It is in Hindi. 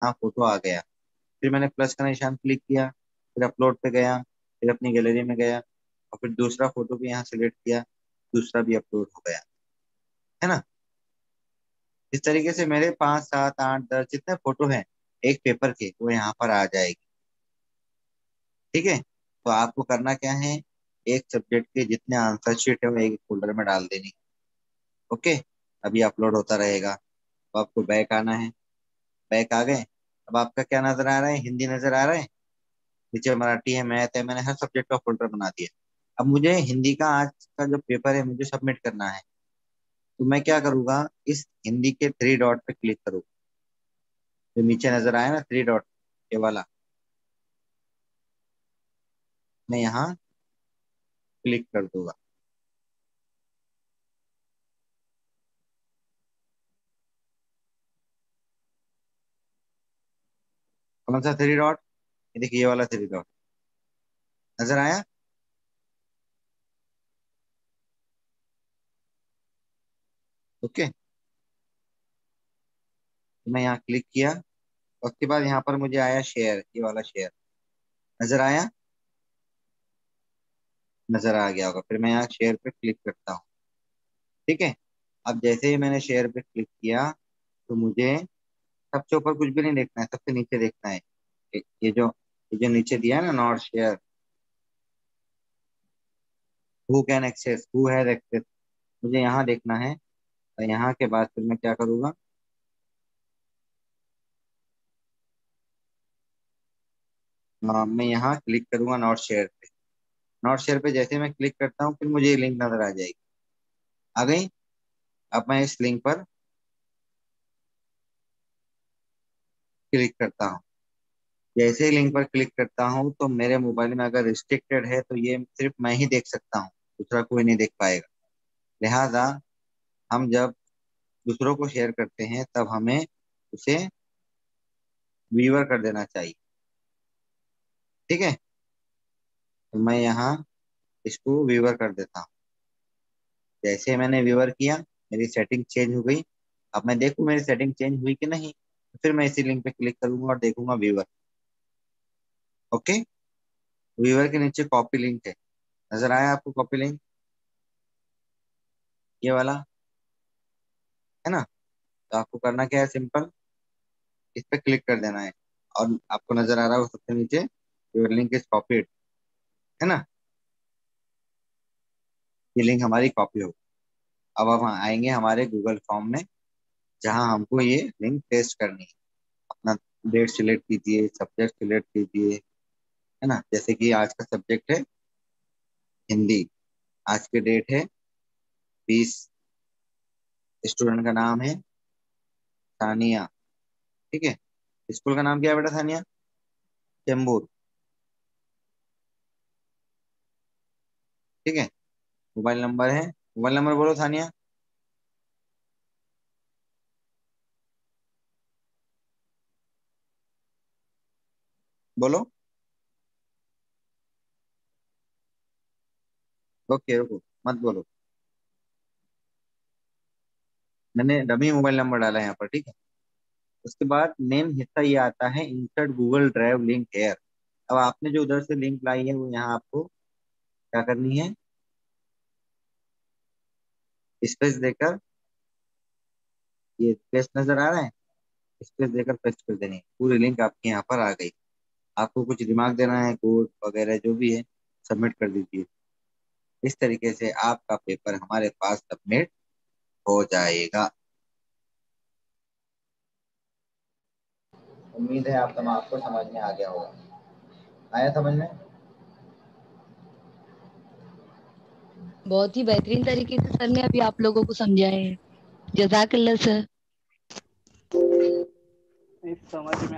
हाँ फोटो आ गया। फिर मैंने प्लस का निशान क्लिक किया, फिर अपलोड पे गया, फिर अपनी गैलरी में गया, और फिर दूसरा फोटो भी यहाँ सिलेक्ट किया, दूसरा भी अपलोड हो गया, है ना। इस तरीके से मेरे 5 7 8 10 जितने फोटो हैं एक पेपर के, वो यहाँ पर आ जाएगी। ठीक है। तो आपको करना क्या है, एक सब्जेक्ट के जितने आंसर शीट है वो एक फोल्डर में डाल देनी। ओके। अभी अपलोड होता रहेगा। तो आपको बैक आना है। बैक आ गए। अब आपका क्या नजर आ रहा है, हिंदी नजर आ रहा है। नीचे मराठी है, मैथ है, मैंने हर सब्जेक्ट का फोल्डर बना दिया। अब मुझे हिंदी का आज का जो पेपर है मुझे सबमिट करना है। तो मैं क्या करूंगा, इस हिंदी के 3 डॉट पे क्लिक करूंगा। जो नीचे नजर आया ना 3 डॉट, ये वाला, मैं यहाँ क्लिक कर दूंगा। कौन सा 3 डॉट, ये देखिए, ये वाला 3 डॉट नजर आया। ओके। तो मैं यहाँ क्लिक किया, उसके बाद यहाँ पर मुझे आया शेयर, ये वाला शेयर नजर आया। नजर आ गया होगा। फिर मैं यहाँ शेयर पे क्लिक करता हूँ। ठीक है। अब जैसे ही मैंने शेयर पे क्लिक किया, तो मुझे सबसे ऊपर कुछ भी नहीं देखना है, सबसे नीचे देखना है। ये जो नीचे दिया है ना, not share, who can access, who has access, मुझे यहाँ देखना है। और यहाँ के बाद फिर मैं क्या करूँगा, मैं यहाँ क्लिक करूंगा नॉट शेयर पे। नॉट शेयर पे जैसे मैं क्लिक करता हूँ, फिर मुझे ये लिंक नजर आ जाएगी। आ गई। अब मैं इस लिंक पर क्लिक करता हूँ। जैसे ही लिंक पर क्लिक करता हूँ, तो मेरे मोबाइल में अगर रिस्ट्रिक्टेड है तो ये सिर्फ मैं ही देख सकता हूँ, दूसरा कोई नहीं देख पाएगा। लिहाजा हम जब दूसरों को शेयर करते हैं तब हमें उसे व्यूअर कर देना चाहिए। ठीक है। तो मैं यहाँ इसको व्यूअर कर देता हूँ। जैसे मैंने व्यूअर किया, मेरी सेटिंग चेंज हो गई। अब मैं देखूँ मेरी सेटिंग चेंज हुई कि नहीं, तो फिर मैं इसी लिंक पे क्लिक करूंगा और देखूंगा व्यूअर। ओके। व्यूअर के नीचे कॉपी लिंक है, नजर आया आपको कॉपी लिंक, ये वाला, है ना। तो आपको करना क्या है, सिंपल इस पे क्लिक कर देना है। और आपको नजर आ रहा है वो सबसे नीचे, योर लिंक इज कॉपीड, है ना। ये लिंक हमारी कॉपी हो। अब हम आएंगे हमारे गूगल फॉर्म में, जहां हमको ये लिंक पेस्ट करनी है। अपना डेट सिलेक्ट कीजिए, सब्जेक्ट सिलेक्ट कीजिए, है ना। जैसे कि आज का सब्जेक्ट है हिंदी, आज की डेट है 20, स्टूडेंट का नाम है सानिया। ठीक है। स्कूल का नाम क्या है बेटा, सानिया? चेंबूर। ठीक है। मोबाइल नंबर है, मोबाइल नंबर बोलो सानिया, बोलो। ओके, रुको, मत बोलो। मैंने डमी मोबाइल नंबर डाला है यहाँ पर, ठीक है। उसके बाद मेन हिस्सा ये आता है, insert Google drive link here. अब आपने जो उधर से लिंक लाई है वो यहाँ आपको क्या करनी है, स्पेस देकर, ये स्पेस नजर आ रहा है, स्पेस देकर पेस्ट कर देनी है, पूरी लिंक आपके यहाँ पर आ गई। आपको कुछ दिमाग देना है, कोड वगैरह जो भी है सबमिट कर दीजिए। इस तरीके से आपका पेपर हमारे पास सबमिट हो जाएगा। उम्मीद है आपको समझ में आ गया होगा। आया समझ में? बहुत ही बेहतरीन तरीके से सर ने अभी आप लोगों को समझाया है। जजाकल्ला सर। इस समझ में